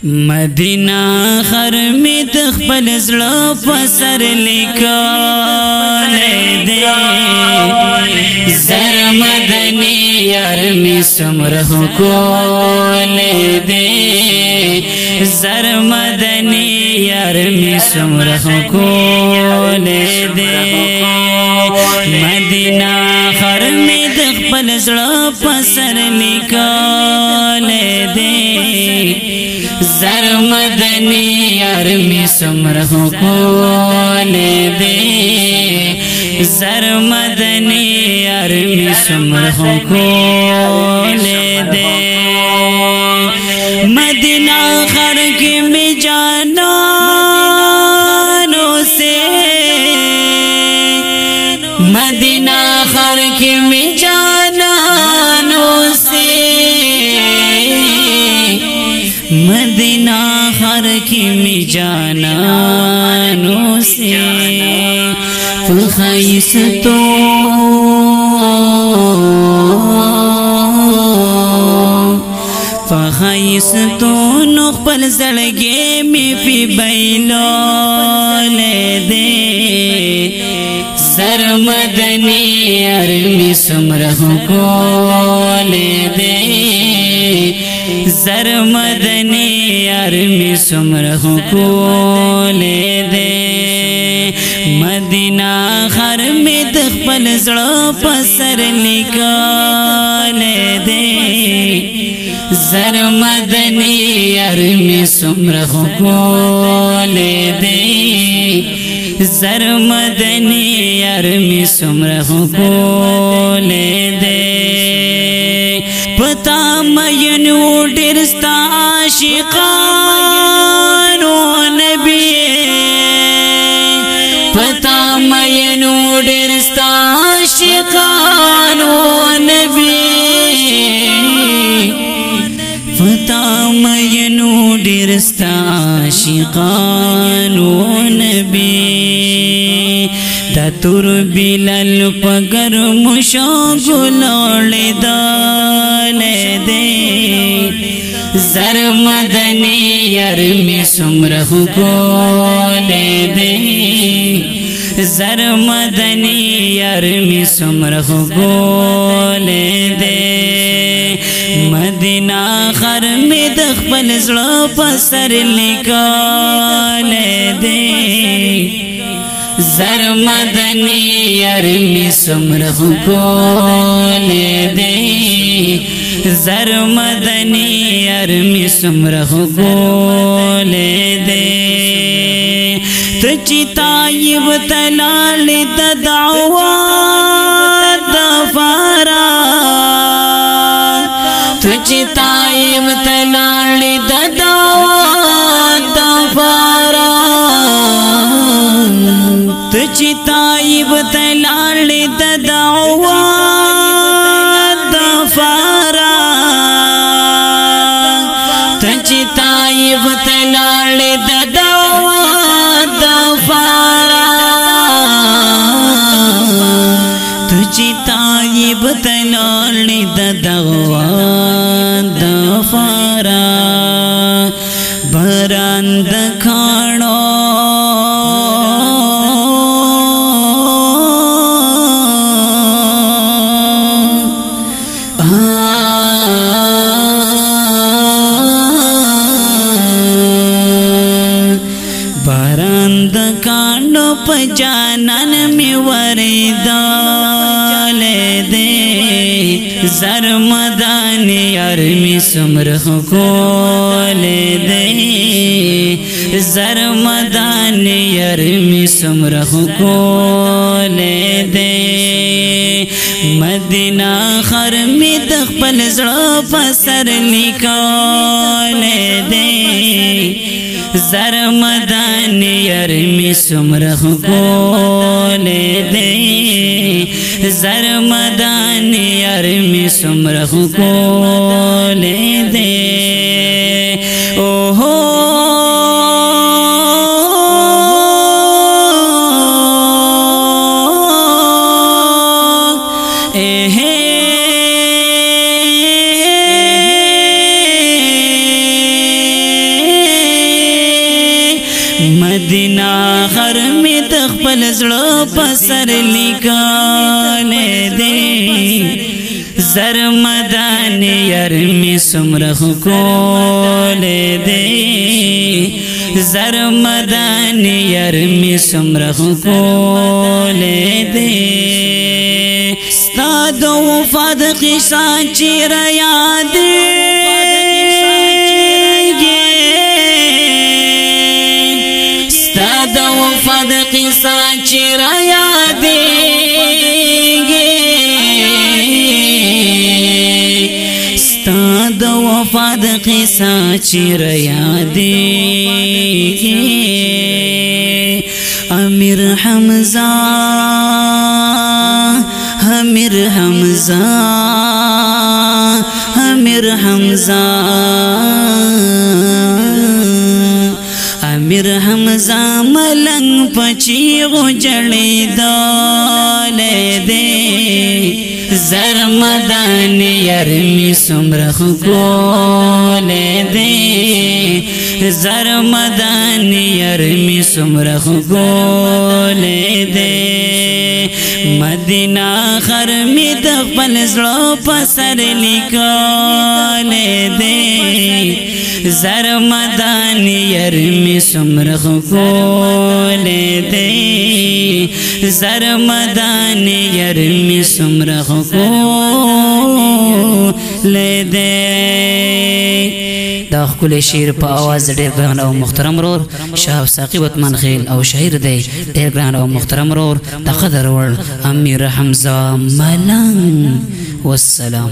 मदीना खर में तखबल ज़्ला पसर लिखले दे ज़र मदनी यार में सुमरह को ले दे ज़र मदनी यार में सुमरह को ले दे मदीना खर में तखबल ज़्ला पसर लिखले दे ज़र मदनी यार में सुमरह को ले दे ज़र मदनी यार में सुमरह को ले दे मदीना खर के में जानों से मदीना खर के में जानों से मदीना खर की मिजानों से फ़ख़ाइस तो फ़ख़ाइस तो नुक़बल ज़ड़गे में फी बैलो ले दे ज़र मदनी यार में सुमरह को ले दे ज़र मदनी यार में सुमरह को ले दे मदीना खर में तखबल ज़्ला पसर निकाले दे ज़र मदनी यार में सुमरह को ले दे ज़र मदनी यार में सुमरह को ले दे पता मयनू डिरस्ता आशिकानो नबी पता मयनू डिरस्ता आशिकानो नबी पता मयनू डिरस्ता आशिकानो नबी दतुर बिलल पगर मुशो गुलोड़े दाले दे ज़र मदनी यार में सुमरह को ले दे ज़र मदनी यार में सुमरह को ले दे मदीना खर में तखबल ज़्ला पसर निकाले दे ज़र मदनी यार में सुमरह को ले दे ज़र मदनी यार में सुमरह को ले दे तुझी तायब तलाल दावा दफारा तुझी तायब तलाल दावा दफारा तुझी तायब तलाल दावा दफारा तुझी तायब तलाल दावा दफारा तुझी तायब तलाल दावा दफारा बरंद खानो बरंद कांडो पजानन में वरदाले दे ज़र मदनी यार में सुमरह को ले दे ज़र मदनी यार में सुमरह को ले दे मदीना खर में तखबल ज़्ला पसर निकाले दे ज़र मदनी यार में सुमरह को ले दे ज़र मदनी यार में सुमरह को ले दे ओहो مدینہ خر می تخپل زړه پسر لیکاله دے زر مدان یار می سمرخ کوله دے زر مدان یار می سمرخ کوله دے ستا د وفات قصه چیر یاد د وفات قصه چیر یادېږي ستا د وفات قصه چیر یادېږي امیر حمزه امیر حمزه امیر حمزه امیر حمزه ملنګ پچی غجړې دالې دې زر مدان یار می سمرخ کولې دې زر مدان یار می سمرخ کولې دې مدینہ خر می د خپل زړه پسر لیکاله دې زر مدان یار می سمرخ کوله دے زر مدان یار می سمرخ کوله دے دا خپل شعر په आवाज ډېر ګران او محترم رور شاه ساقي وطمن خیل او شاعر دی ډېر ګران او محترم رور د قدر ور امیر حمزه ملنګ والسلام.